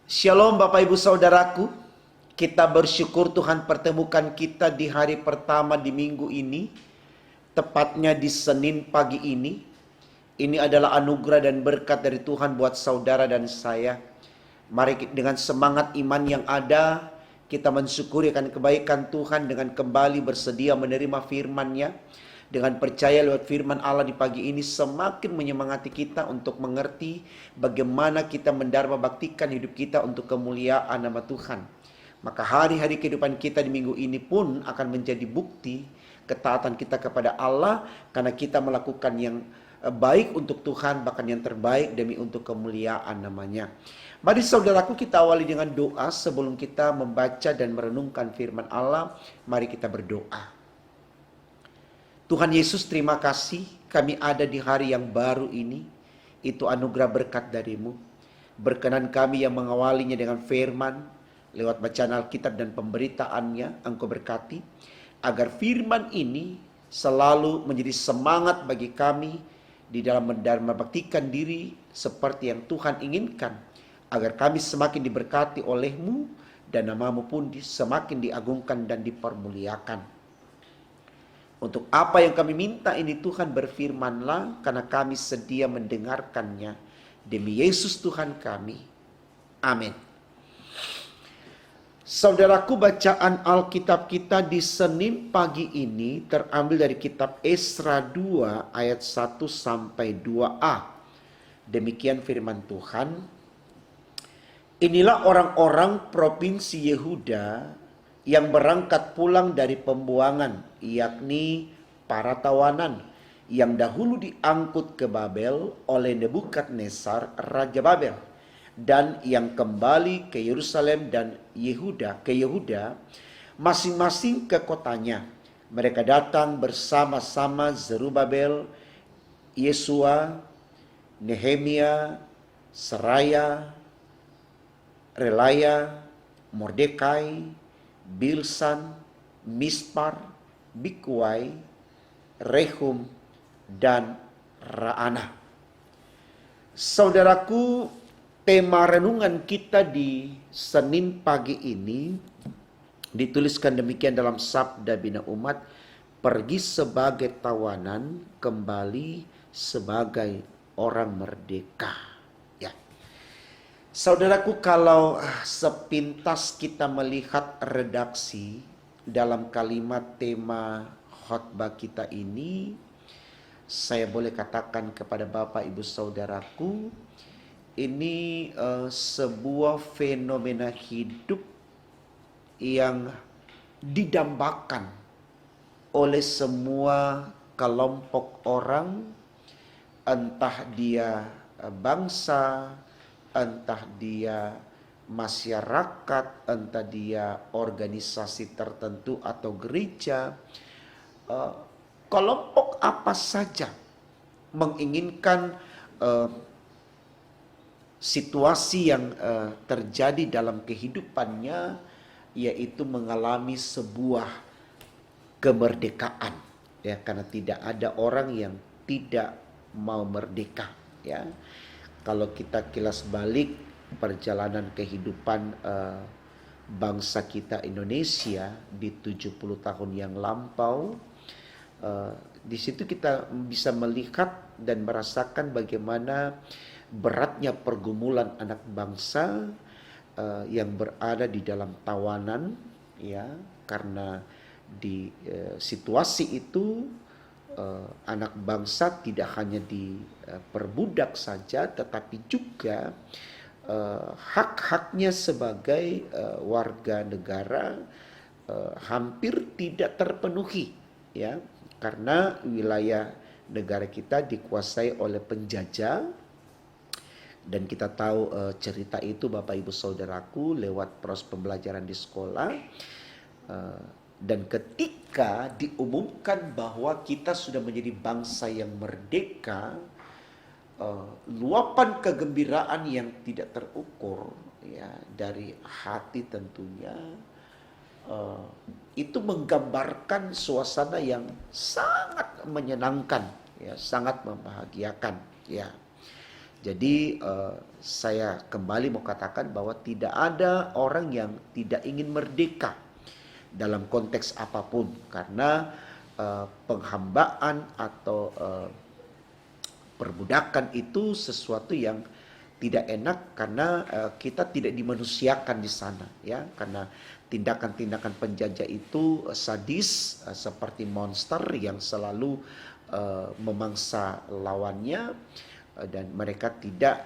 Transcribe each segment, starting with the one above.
Shalom Bapak Ibu Saudaraku. Kita bersyukur Tuhan pertemukan kita di hari pertama di minggu ini. Tepatnya di Senin pagi ini. Ini adalah anugerah dan berkat dari Tuhan buat saudara dan saya. Mari dengan semangat iman yang ada, kita mensyukuri akan kebaikan Tuhan dengan kembali bersedia menerima firman-Nya. Dengan percaya lewat firman Allah di pagi ini semakin menyemangati kita untuk mengerti bagaimana kita mendharma baktikan hidup kita untuk kemuliaan nama Tuhan. Maka hari-hari kehidupan kita di minggu ini pun akan menjadi bukti ketaatan kita kepada Allah karena kita melakukan yang baik untuk Tuhan, bahkan yang terbaik demi untuk kemuliaan namanya. Mari saudaraku, kita awali dengan doa sebelum kita membaca dan merenungkan firman Allah. Mari kita berdoa. Tuhan Yesus, terima kasih kami ada di hari yang baru ini. Itu anugerah berkat darimu. Berkenan kami yang mengawalinya dengan firman, lewat bacaan Alkitab dan pemberitaannya, Engkau berkati. Agar firman ini selalu menjadi semangat bagi kami di dalam mendharma baktikan diri seperti yang Tuhan inginkan. Agar kami semakin diberkati oleh-Mu dan namamu pun semakin diagungkan dan dipermuliakan. Untuk apa yang kami minta ini Tuhan, berfirmanlah karena kami sedia mendengarkannya. Demi Yesus Tuhan kami. Amin. Saudaraku, bacaan Alkitab kita di Senin pagi ini terambil dari kitab Esra 2 ayat 1 sampai 2a. Demikian firman Tuhan. Inilah orang-orang provinsi Yehuda yang berangkat pulang dari pembuangan, yakni para tawanan yang dahulu diangkut ke Babel oleh Nebukadnezar Raja Babel, dan yang kembali ke Yerusalem dan Yehuda, masing-masing ke kotanya. Mereka datang bersama-sama Zerubabel, Yesua, Nehemia, Seraya, Relaya, Mordekai, Bilsan, Mispar, Bikwai, Rehum, dan Raana. Saudaraku, tema renungan kita di Senin pagi ini dituliskan demikian dalam Sabda Bina Umat, pergi sebagai tawanan, kembali sebagai orang merdeka. Saudaraku, kalau sepintas kita melihat redaksi dalam kalimat tema khotbah kita ini, saya boleh katakan kepada Bapak Ibu Saudaraku, ini sebuah fenomena hidup yang didambakan oleh semua kelompok orang, entah dia bangsa, entah dia masyarakat, entah dia organisasi tertentu atau gereja, kelompok apa saja menginginkan situasi yang terjadi dalam kehidupannya, yaitu mengalami sebuah kemerdekaan, ya, karena tidak ada orang yang tidak mau merdeka, ya. Kalau kita kilas balik perjalanan kehidupan bangsa kita Indonesia di 70 tahun yang lampau, di situ kita bisa melihat dan merasakan bagaimana beratnya pergumulan anak bangsa yang berada di dalam tawanan, ya, karena di situasi itu anak bangsa tidak hanya diperbudak saja, tetapi juga hak-haknya sebagai warga negara hampir tidak terpenuhi, ya, karena wilayah negara kita dikuasai oleh penjajah. Dan kita tahu cerita itu Bapak Ibu Saudaraku lewat proses pembelajaran di sekolah. Dan ketika diumumkan bahwa kita sudah menjadi bangsa yang merdeka, luapan kegembiraan yang tidak terukur, ya, dari hati tentunya, itu menggambarkan suasana yang sangat menyenangkan, ya, sangat membahagiakan, ya. Jadi saya kembali mau katakan bahwa tidak ada orang yang tidak ingin merdeka dalam konteks apapun, karena penghambaan atau perbudakan itu sesuatu yang tidak enak, karena kita tidak dimanusiakan di sana, ya, karena tindakan-tindakan penjajah itu sadis, seperti monster yang selalu memangsa lawannya, dan mereka tidak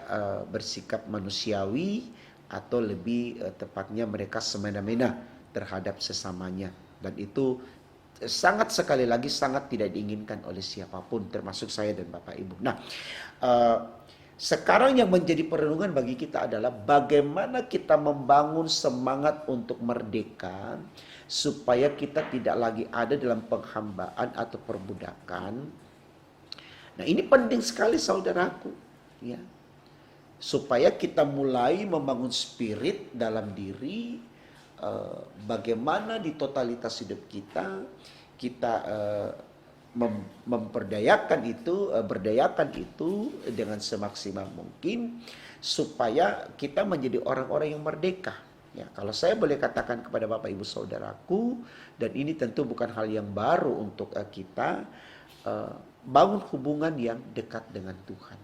bersikap manusiawi, atau lebih tepatnya mereka semena-mena terhadap sesamanya, dan itu sangat, sekali lagi, sangat tidak diinginkan oleh siapapun, termasuk saya dan Bapak Ibu. Nah, sekarang yang menjadi perenungan bagi kita adalah bagaimana kita membangun semangat untuk merdeka, supaya kita tidak lagi ada dalam penghambaan atau perbudakan. Nah, ini penting sekali saudaraku, ya, supaya kita mulai membangun spirit dalam diri, bagaimana di totalitas hidup kita memperdayakan itu, berdayakan itu dengan semaksimal mungkin, supaya kita menjadi orang-orang yang merdeka. Ya, kalau saya boleh katakan kepada Bapak Ibu Saudaraku, dan ini tentu bukan hal yang baru untuk kita, bangun hubungan yang dekat dengan Tuhan.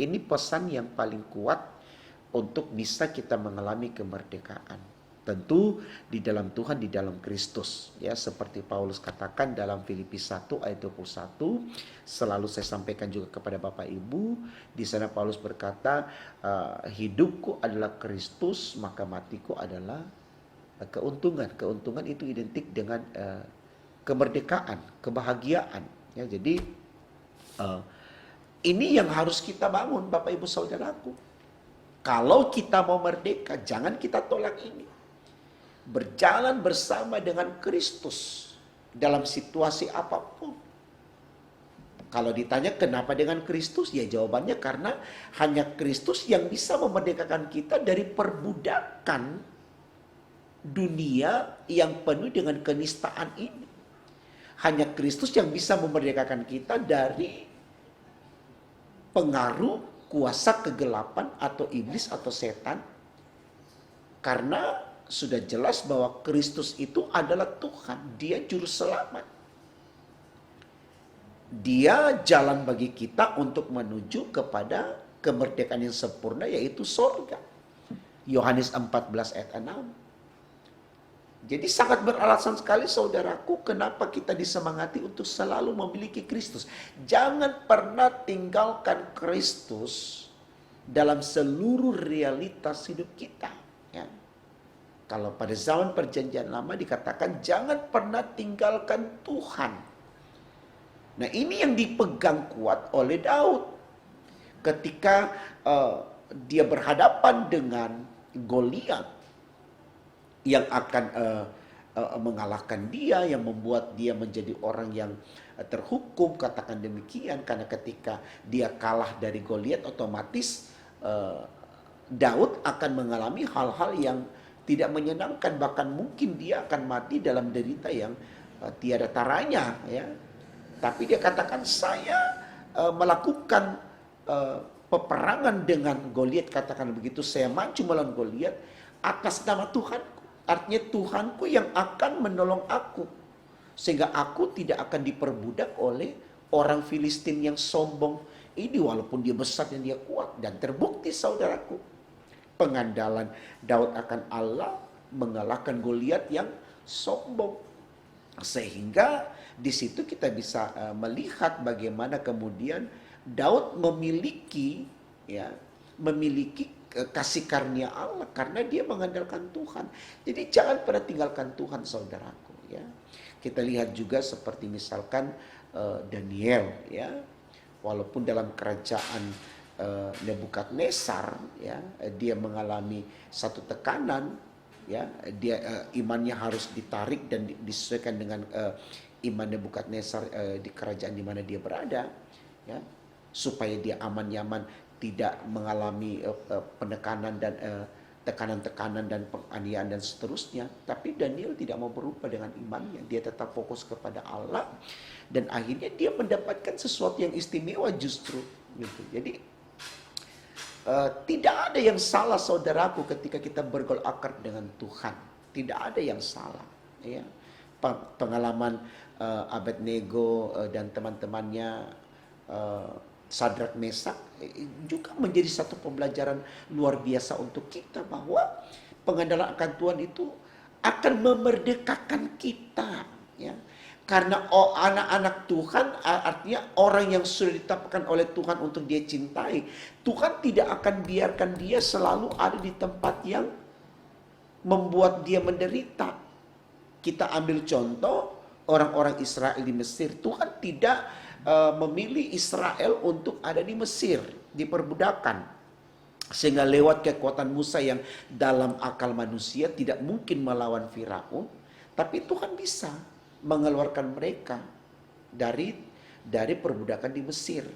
Ini pesan yang paling kuat untuk bisa kita mengalami kemerdekaan. Tentu di dalam Tuhan, di dalam Kristus, ya, seperti Paulus katakan dalam Filipi 1 ayat 21, selalu saya sampaikan juga kepada Bapak Ibu. Di sana Paulus berkata, hidupku adalah Kristus, maka matiku adalah keuntungan. Keuntungan itu identik dengan kemerdekaan, kebahagiaan. Ya, jadi ini yang harus kita bangun, Bapak Ibu Saudaraku. Kalau kita mau merdeka, jangan kita tolak ini. Berjalan bersama dengan Kristus dalam situasi apapun. Kalau ditanya kenapa dengan Kristus, ya jawabannya karena hanya Kristus yang bisa memerdekakan kita dari perbudakan dunia yang penuh dengan kenistaan ini. Hanya Kristus yang bisa memerdekakan kita dari pengaruh kuasa kegelapan atau iblis atau setan. Karena sudah jelas bahwa Kristus itu adalah Tuhan. Dia juru selamat. Dia jalan bagi kita untuk menuju kepada kemerdekaan yang sempurna, yaitu sorga. Yohanes 14 ayat 6. Jadi sangat beralasan sekali saudaraku, kenapa kita disemangati untuk selalu memiliki Kristus. Jangan pernah tinggalkan Kristus dalam seluruh realitas hidup kita. Ya. Kalau pada zaman perjanjian lama dikatakan jangan pernah tinggalkan Tuhan. Nah, ini yang dipegang kuat oleh Daud. Ketika dia berhadapan dengan Goliat yang akan mengalahkan dia, yang membuat dia menjadi orang yang terhukum, katakan demikian, karena ketika dia kalah dari Goliat, otomatis Daud akan mengalami hal-hal yang tidak menyenangkan, bahkan mungkin dia akan mati dalam derita yang tiada taranya, ya. Tapi dia katakan, saya melakukan peperangan dengan Goliat, katakan begitu, saya maju melawan Goliat atas nama Tuhan. Artinya Tuhanku yang akan menolong aku. Sehingga aku tidak akan diperbudak oleh orang Filistin yang sombong ini, walaupun dia besar dan dia kuat. Dan terbukti saudaraku, pengandalan Daud akan Allah mengalahkan Goliat yang sombong. Sehingga di situ kita bisa melihat bagaimana kemudian Daud memiliki kasih karunia Allah karena dia mengandalkan Tuhan. Jadi jangan pernah tinggalkan Tuhan saudaraku, ya. Kita lihat juga seperti misalkan Daniel, ya. Walaupun dalam kerajaan Nebukadnezar, ya, dia mengalami satu tekanan, ya. Dia imannya harus ditarik dan disesuaikan dengan iman Nebukadnezar di kerajaan di mana dia berada, ya, supaya dia aman nyaman, tidak mengalami penekanan dan tekanan-tekanan dan penganiayaan dan seterusnya. Tapi Daniel tidak mau berubah dengan imannya. Dia tetap fokus kepada Allah dan akhirnya dia mendapatkan sesuatu yang istimewa justru gitu. Jadi Tidak ada yang salah saudaraku ketika kita bergol akar dengan Tuhan. Tidak ada yang salah. Ya. Pengalaman Abednego dan teman-temannya Sadrak Mesak juga menjadi satu pembelajaran luar biasa untuk kita bahwa pengandalan akan Tuhan itu akan memerdekakan kita. Ya. Karena anak-anak Tuhan artinya orang yang sudah ditetapkan oleh Tuhan untuk dia cintai. Tuhan tidak akan biarkan dia selalu ada di tempat yang membuat dia menderita. Kita ambil contoh orang-orang Israel di Mesir. Tuhan tidak memilih Israel untuk ada di Mesir, di perbudakan. Sehingga lewat kekuatan Musa yang dalam akal manusia tidak mungkin melawan Firaun. Tapi Tuhan bisa mengeluarkan mereka dari perbudakan di Mesir,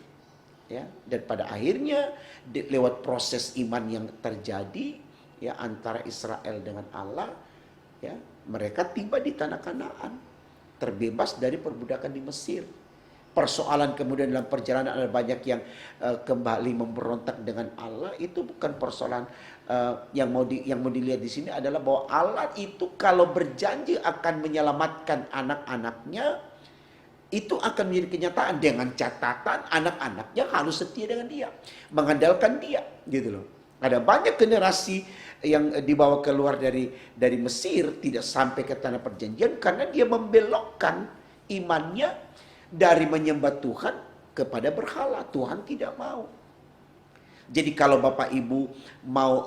ya. Dan pada akhirnya lewat proses iman yang terjadi, ya, antara Israel dengan Allah, ya, mereka tiba di tanah Kanaan, terbebas dari perbudakan di Mesir. Persoalan kemudian dalam perjalanan ada banyak yang kembali memberontak dengan Allah. Itu bukan persoalan yang mau dilihat di sini adalah bahwa Allah itu kalau berjanji akan menyelamatkan anak-anaknya, itu akan menjadi kenyataan dengan catatan anak-anaknya harus setia dengan dia, mengandalkan dia, gitu loh. Ada banyak generasi yang dibawa keluar dari Mesir tidak sampai ke tanah perjanjian karena dia membelokkan imannya dari menyembah Tuhan kepada berhala. Tuhan tidak mau. Jadi kalau Bapak Ibu mau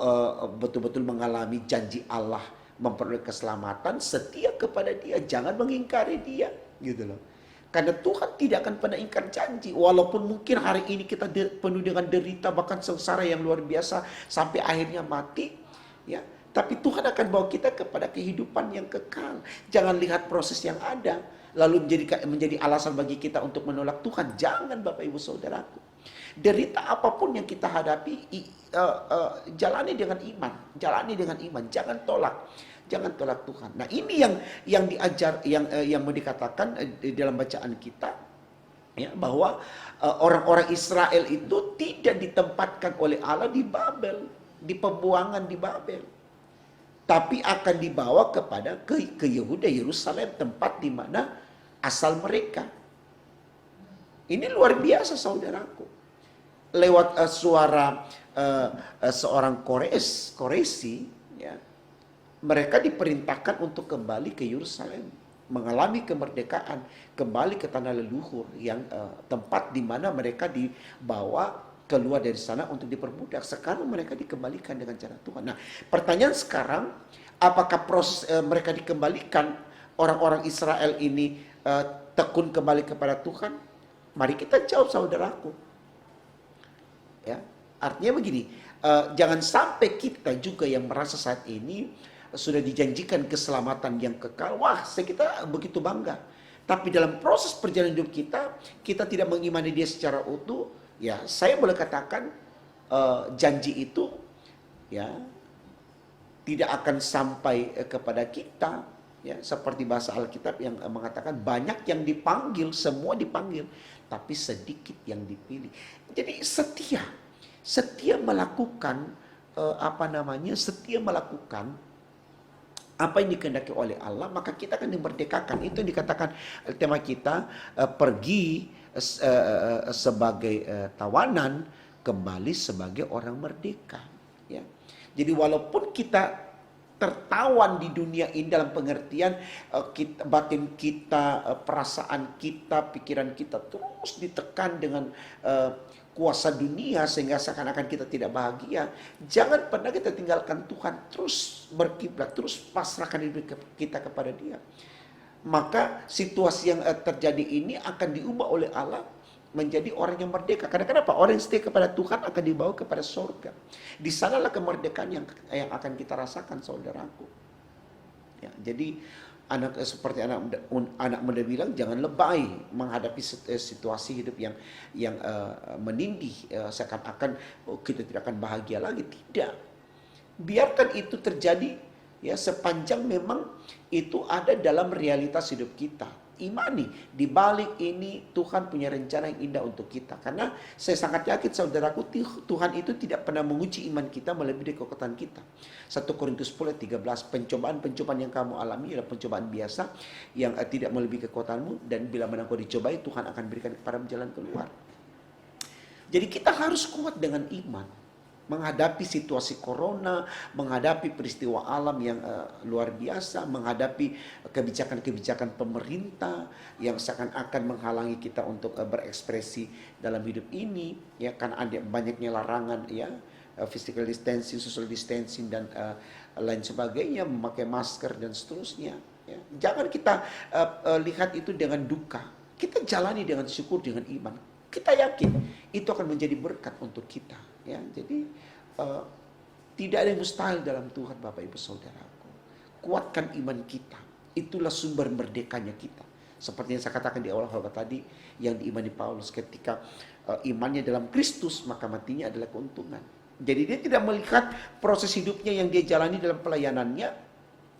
betul-betul mengalami janji Allah memperoleh keselamatan, setia kepada dia, jangan mengingkari dia, gitu loh. Karena Tuhan tidak akan pernah ingkar janji. Walaupun mungkin hari ini kita penuh dengan derita, bahkan sengsara yang luar biasa sampai akhirnya mati, ya. Tapi Tuhan akan bawa kita kepada kehidupan yang kekal. Jangan lihat proses yang ada lalu menjadi alasan bagi kita untuk menolak Tuhan. Jangan, Bapak Ibu Saudaraku. Derita apapun yang kita hadapi, jalani dengan iman. Jalani dengan iman. Jangan tolak. Jangan tolak Tuhan. Nah, ini yang diajar, yang mau dikatakan di dalam bacaan kita, ya, bahwa orang-orang Israel itu tidak ditempatkan oleh Allah di Babel, di pembuangan di Babel, tapi akan dibawa kepada ke Yehuda, Yerusalem, tempat di mana asal mereka. Ini luar biasa, saudaraku. Lewat suara seorang Koresi, ya, mereka diperintahkan untuk kembali ke Yerusalem, mengalami kemerdekaan, kembali ke tanah leluhur yang tempat di mana mereka dibawa keluar dari sana untuk diperbudak. Sekarang mereka dikembalikan dengan cara Tuhan. Nah, pertanyaan sekarang, apakah proses mereka dikembalikan, orang-orang Israel ini tekun kembali kepada Tuhan? Mari kita jawab, saudaraku. Ya, artinya begini, jangan sampai kita juga yang merasa saat ini sudah dijanjikan keselamatan yang kekal. Wah, kita begitu bangga. Tapi dalam proses perjalanan hidup kita tidak mengimani dia secara utuh. Ya, saya boleh katakan janji itu, ya, tidak akan sampai kepada kita, ya, seperti bahasa Alkitab yang mengatakan banyak yang dipanggil, semua dipanggil, tapi sedikit yang dipilih. Jadi setia melakukan setia melakukan apa yang dikehendaki oleh Allah, maka kita akan dimerdekakan. Itu yang dikatakan tema kita, pergi sebagai tawanan, kembali sebagai orang merdeka, ya. Jadi walaupun kita tertawan di dunia ini dalam pengertian batin kita, perasaan kita, pikiran kita terus ditekan dengan kuasa dunia sehingga seakan-akan kita tidak bahagia, jangan pernah kita tinggalkan Tuhan. Terus berkiblat, terus pasrahkan hidup kita kepada Dia. Maka situasi yang terjadi ini akan diubah oleh Allah menjadi orang yang merdeka. Karena kenapa? Orang yang setia kepada Tuhan akan dibawa kepada surga. Di sanalah kemerdekaan yang akan kita rasakan, saudaraku. Ya, jadi seperti anak muda bilang, jangan lebay menghadapi situasi hidup yang menindih, seakan-akan kita tidak akan bahagia lagi. Tidak. Biarkan itu terjadi, ya, sepanjang memang itu ada dalam realitas hidup kita. imani di balik ini Tuhan punya rencana yang indah untuk kita. Karena saya sangat yakin saudaraku, Tuhan itu tidak pernah menguji iman kita melebihi kekuatan kita. 1 Korintus 10:13, pencobaan-pencobaan yang kamu alami adalah pencobaan biasa yang tidak melebihi kekuatanmu, dan bila mana kau dicobai, Tuhan akan berikan kepadamu jalan keluar. Jadi kita harus kuat dengan iman menghadapi situasi corona, menghadapi peristiwa alam yang luar biasa, menghadapi kebijakan-kebijakan pemerintah yang seakan-akan menghalangi kita untuk berekspresi dalam hidup ini, ya, kan ada banyaknya larangan, ya, physical distancing, social distancing, dan lain sebagainya, memakai masker dan seterusnya. Ya. Jangan kita lihat itu dengan duka, kita jalani dengan syukur, dengan iman. Kita yakin itu akan menjadi berkat untuk kita. Ya, jadi tidak ada yang mustahil dalam Tuhan, Bapak Ibu Saudaraku. Kuatkan iman kita. Itulah sumber merdekanya kita. Seperti yang saya katakan di awal tadi, yang diimani Paulus, ketika imannya dalam Kristus, maka matinya adalah keuntungan. Jadi dia tidak melihat proses hidupnya yang dia jalani dalam pelayanannya,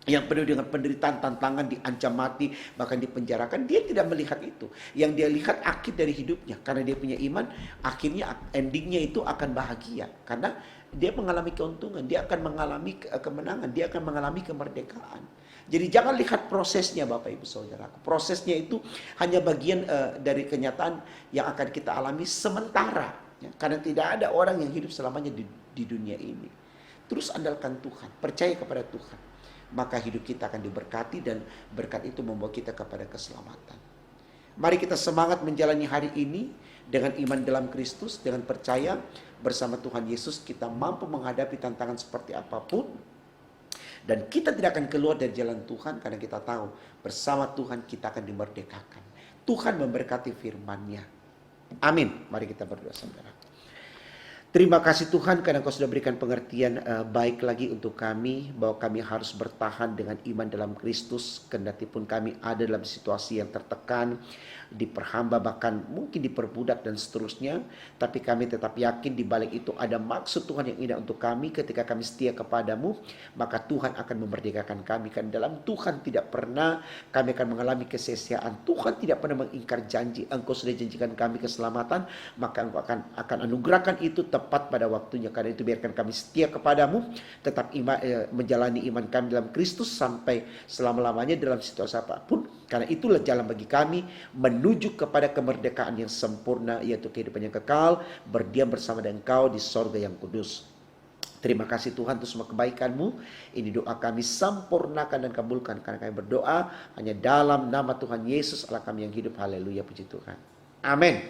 yang penuh dengan penderitaan, tantangan, diancam mati, bahkan dipenjarakan. Dia tidak melihat itu. Yang dia lihat akhir dari hidupnya. Karena dia punya iman, akhirnya endingnya itu akan bahagia. Karena dia mengalami keuntungan, dia akan mengalami kemenangan, dia akan mengalami kemerdekaan. Jadi jangan lihat prosesnya, Bapak Ibu Saudara. Prosesnya itu hanya bagian dari kenyataan yang akan kita alami sementara. Ya. Karena tidak ada orang yang hidup selamanya di dunia ini. Terus andalkan Tuhan, percaya kepada Tuhan. Maka hidup kita akan diberkati, dan berkat itu membawa kita kepada keselamatan. Mari kita semangat menjalani hari ini dengan iman dalam Kristus, dengan percaya bersama Tuhan Yesus kita mampu menghadapi tantangan seperti apapun, dan kita tidak akan keluar dari jalan Tuhan karena kita tahu bersama Tuhan kita akan dimerdekakan. Tuhan memberkati firman-Nya. Amin. Mari kita berdoa, saudara. Terima kasih Tuhan karena Kau sudah berikan pengertian baik lagi untuk kami, bahwa kami harus bertahan dengan iman dalam Kristus, kendati pun kami ada dalam situasi yang tertekan, diperhamba, bahkan mungkin diperbudak dan seterusnya. Tapi kami tetap yakin di balik itu ada maksud Tuhan yang indah untuk kami. Ketika kami setia kepadamu, maka Tuhan akan memerdekakan kami. Karena dalam Tuhan tidak pernah kami akan mengalami kesia-siaan. Tuhan tidak pernah mengingkar janji. Engkau sudah janjikan kami keselamatan, maka Engkau akan anugerahkan itu tepat pada waktunya. Karena itu biarkan kami setia kepadamu, tetap menjalani iman kami dalam Kristus sampai selama-lamanya dalam situasi apapun. Karena itulah jalan bagi kami menuju kepada kemerdekaan yang sempurna, yaitu kehidupan yang kekal, berdiam bersama dengan Engkau di sorga yang kudus. Terima kasih Tuhan untuk semua kebaikan-Mu. Ini doa kami, sempurnakan dan kabulkan. Karena kami berdoa hanya dalam nama Tuhan Yesus Allah kami yang hidup. Haleluya, puji Tuhan. Amin.